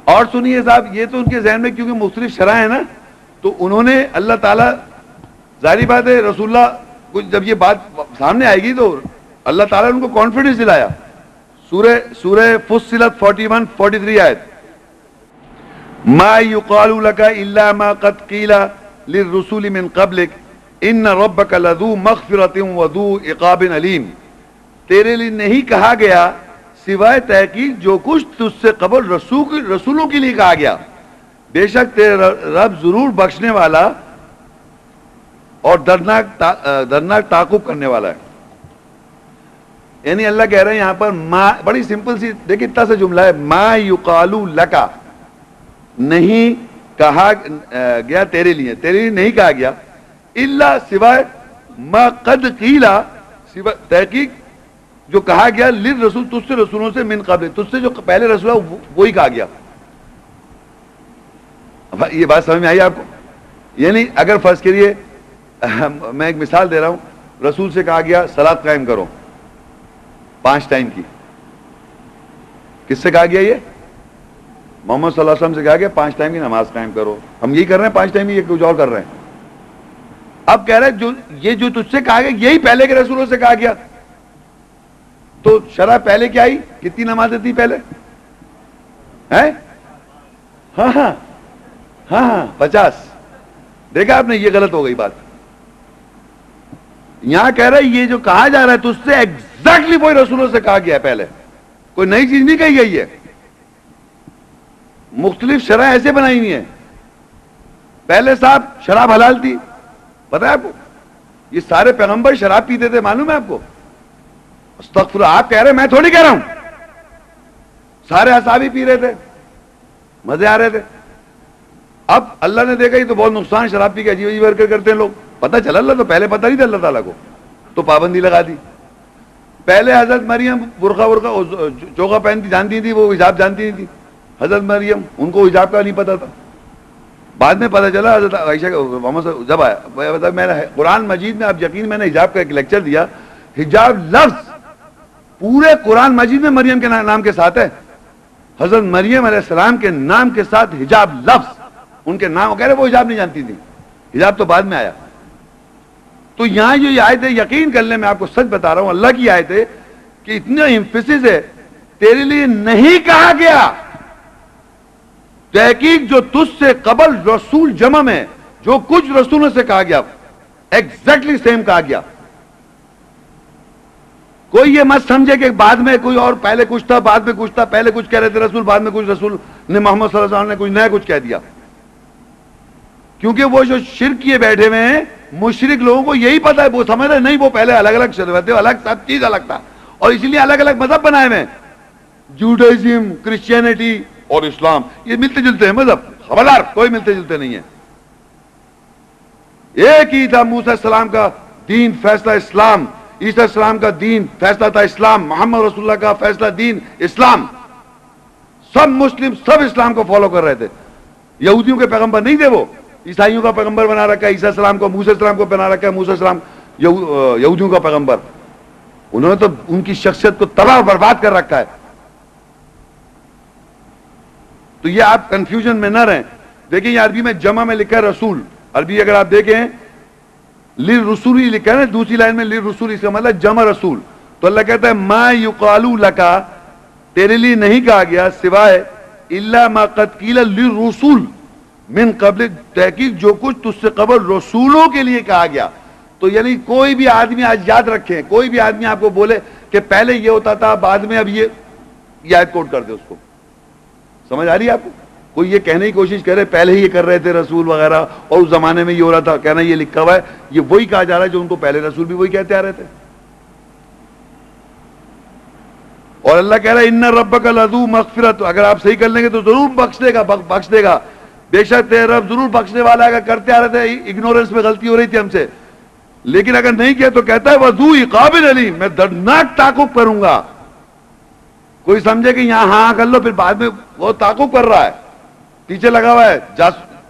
اور سنیے صاحب، یہ تو ان کے ذہن میں کیونکہ مختلف شرح ہیں نا، تو انہوں نے اللہ تعالیٰ، ظاہری بات ہے رسول اللہ کو جب یہ بات سامنے آئے گی تو اللہ تعالیٰ نے ان کو کانفیڈنس دلایا. سورہ فصلت 41 43 آیت، ما یقال لک الا ما قد قیل للرسول من قبلک ان ربک لذو مغفرۃ وذو عقاب علیم. تیرے لیے نہیں کہا گیا سوائے تحقیق جو کچھ تجھ سے قبل رسولوں کے لیے کہا گیا، بے شک تیرا رب ضرور بخشنے والا اور درناک تعاقب کرنے والا ہے. یعنی اللہ کہہ رہے ہیں یہاں پر ما، بڑی سمپل سی دیکھیں اتنا سا جملہ ہے، ما یقال لکا، نہیں کہا گیا تیرے لیے نہیں کہا گیا، الا سوائے ما قد قیلا، سوائے تحقیق جو کہا گیا للرسول، تجھ سے رسولوں سے من قبل، تجھ سے جو پہلے رسول ہے وہی کہا گیا. یہ بات سمجھ میں آئی آپ کو؟ یعنی اگر فرض کریے میں ایک مثال دے رہا ہوں، رسول سے کہا گیا صلاۃ قائم کرو 5 ٹائم کی. کس سے کہا گیا؟ یہ محمد صلی اللہ علیہ وسلم سے کہا گیا 5 ٹائم کی نماز قائم کرو. ہم یہی کر رہے ہیں 5 ٹائم کی، یہ کچھ اور کر رہے ہیں. اب کہہ رہے ہیں جو تجھ سے کہا گیا یہی پہلے کے رسولوں سے کہا گیا. تو شرح پہلے کیا آئی؟ کتنی نمازیں تھی پہلے؟ ہیں؟ ہاں 50. دیکھا آپ نے، یہ غلط ہو گئی بات. یہاں کہہ رہا ہے یہ جو کہا جا رہا ہے تو اس سے ایگزیکٹلی وہی رسولوں سے کہا گیا ہے پہلے، کوئی نئی چیز نہیں کہی گئی ہے. مختلف شرح ایسے بنائی ہوئی ہیں. پہلے صاحب شراب حلال تھی، پتہ ہے آپ کو؟ یہ سارے پیغمبر شراب پیتے تھے، معلوم ہے آپ کو؟ استغفر، آپ کہہ رہے ہیں، میں تھوڑی کہہ رہا ہوں. سارے اصحابی پی رہے تھے، مزے آ رہے تھے. اب اللہ نے دیکھا یہ تو بہت نقصان، شراب پی کے عجیب عجیب حرکت کرتے ہیں لوگ. پتہ چلا اللہ تو پہلے پتہ نہیں تھا اللہ تعالیٰ کو، تو پابندی لگا دی. پہلے حضرت مریم برقع چوکا پہنتی جانتی تھی، وہ حجاب جانتی نہیں تھی. حضرت مریم، ان کو حجاب کا نہیں پتا تھا. بعد میں پتہ چلا حضرت عائشہ محمد جب آیا. میں نے قرآن مجید میں، آپ یقین، میں نے حجاب کا ایک لیکچر دیا. حجاب لفظ پورے قرآن مجید میں مریم کے نام کے ساتھ ہے. حضرت مریم علیہ السلام کے نام کے ساتھ حجاب لفظ، ان کے نام، کہہ رہے وہ حجاب نہیں جانتی تھی، حجاب تو بعد میں آیا. تو یہاں جو یہ آیت ہے، یقین کر لیں میں آپ کو سچ بتا رہا ہوں، اللہ کی آیت ہے کہ اتنا ایمفیسس ہے، تیرے لیے نہیں کہا گیا تحقیق جو تجھ سے قبل رسول جمع میں جو کچھ رسولوں سے کہا گیا ایگزیکٹلی سیم کہا گیا. کوئی یہ مت سمجھے کہ بعد میں کوئی اور، پہلے کچھ تھا بعد میں کچھ تھا، پہلے کچھ کہہ رہے تھے رسول، بعد میں کچھ رسول نے محمد صلی اللہ علیہ وسلم نے کچھ نیا کچھ کہہ دیا. کیونکہ وہ جو شرک کیے بیٹھے ہوئے ہیں مشرک لوگوں کو یہی پتا ہے، وہ سمجھ رہے نہیں، وہ پہلے الگ الگ شرط تھے، الگ سب چیز الگ تھا، اور اس لیے الگ الگ مذہب بنائے ہوئے ہیں. جوڈائزم، کرسچینٹی اور اسلام یہ ملتے جلتے ہیں مذہب، خبردار کوئی ملتے جلتے نہیں ہیں. ایک ہی تھا موسیٰ السلام کا دین، فیصلہ اسلام. عیسیٰ السلام کا دین فیصلہ تھا اسلام. محمد رسول اللہ کا فیصلہ دین اسلام. سب مسلم سب اسلام کو فالو کر رہے تھے. یہودیوں کے پیغمبر نہیں تھے وہ، عیسائیوں کا پیغمبر بنا رکھا ہے عیسیٰ السلام کو، موسیٰ السلام کو بنا رکھا ہے موسیٰ السلام یہودیوں کا پیغمبر. انہوں نے تو ان کی شخصیت کو تباہ برباد کر رکھا ہے. تو یہ آپ کنفیوژن میں نہ رہیں. دیکھیں یہ عربی میں جمع میں لکھا ہے رسول، عربی اگر آپ دیکھیں للرسول ہی لکھا ہے نا، دوسری لائن میں للرسول، اس کا مطلب جمع رسول. تو اللہ کہتا ہے ما یقال لکا، تیرے لیے نہیں کہا گیا سوائے الا ما قد قیل للرسول من قبل، تحقیق جو کچھ تجھ سے قبل رسولوں کے لیے کہا گیا. تو یعنی کوئی بھی آدمی آج یاد رکھیں، کوئی بھی آدمی آپ کو بولے کہ پہلے یہ ہوتا تھا بعد میں اب یہ آیت کوٹ کر دے اس کو. سمجھ آ رہی ہے آپ کو؟ کوئی یہ کہنے کی کوشش کرے پہلے ہی یہ کر رہے تھے رسول وغیرہ اور اس زمانے میں یہ ہو رہا تھا، کہنا یہ لکھا ہوا ہے، یہ وہی کہا جا رہا ہے جو ان کو پہلے رسول بھی وہی کہتے آ رہے تھے. اور اللہ کہہ رہا ہے ان ربک لذو مغفرۃ، اگر آپ صحیح کر لیں گے تو ضرور بخش دے گا. بے شک تیرے رب ضرور بخشنے والا ہے. اگر کرتے آ رہے تھے اگنورنس میں غلطی ہو رہی تھی ہم سے، لیکن اگر نہیں کیا تو کہتا ہے وذو عقاب علیم، میں دردناک تعاقب کروں گا. کوئی سمجھے کہ یہاں ہاں کر لو پھر بعد میں وہ تعاقب کر رہا ہے، پیچھے لگا ہوا ہے.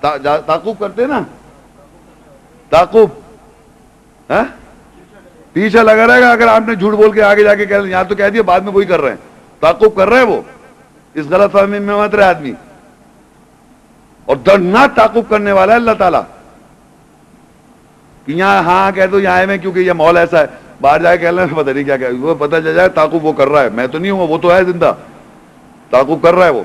تعاقب کرتے نا، تعاقب پیچھے لگا رہے گا. اگر آپ نے جھوٹ بول کے آگے جا کے کہہ یہاں تو کہہ دیا بعد میں وہی کر رہے ہیں، تعاقب کر رہے ہیں وہ. اس غلط فہمی میں مت رہے آدمی. اور دردناک تعاقب کرنے والا ہے اللہ تعالیٰ کہ یہاں ہاں کہہ دو یہاں آئے میں کیونکہ یہ ماحول ایسا ہے, باہر جا کے کہہ لیں پتہ نہیں کیا وہ پتہ چل جائے تعاقب وہ کر رہا ہے, میں تو نہیں ہوں, وہ تو ہے زندہ, تعاقب کر رہا ہے وہ.